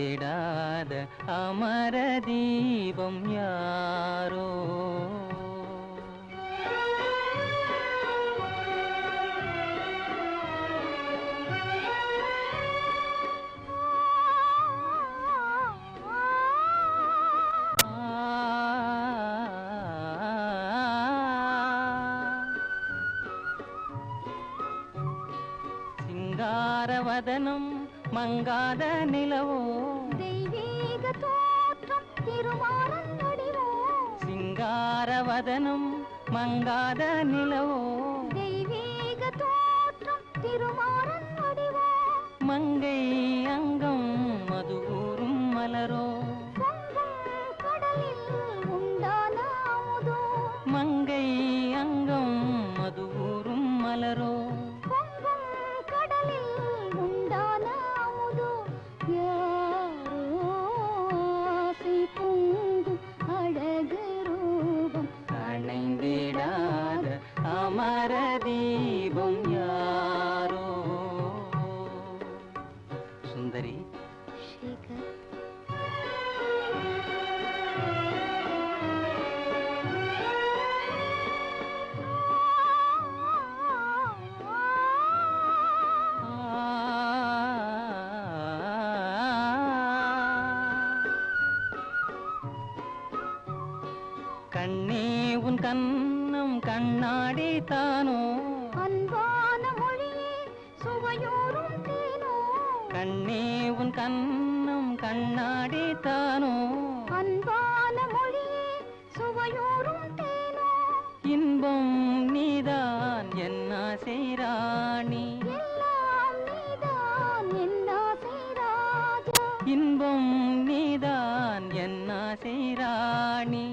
அணைந்திடாத அமர தீபம் யாரோ. சிங்காரவதனம் மங்காத நிலவோ, தெய்வீக தோற்றம் திருமாலன் வடிவோ. சிங்காரவதனம் மங்காத நிலவோ, தெய்வீக தோற்றம் திருமாலன் வடிவோ. மங்கை அங்கம் மதுவூரும் மலரோ, பொங்கும் கடலில் உண்டான அமுதோ. மங்கை அங்கம் மதுவூரும் மலரோ, அணைந்திடாத அமர தீபம் யாரோ. சுந்தரி சேகர், கண்ணே உன் கண்ணம் கண்ணாடி தானோ, அன்பான மொழியே சுவையோரும் தேனோ. கண்ணே உன் கண்ணம் கண்ணாடி தானோ, அன்பான மொழியே சுவையோரும் தேனோ. இன்பம் நீதான் என்ன செய்ராணி, எல்லாம் நீதான் என்ன செய்ராஜா. இன்பம் நீதான் என்ன செய்ராணி.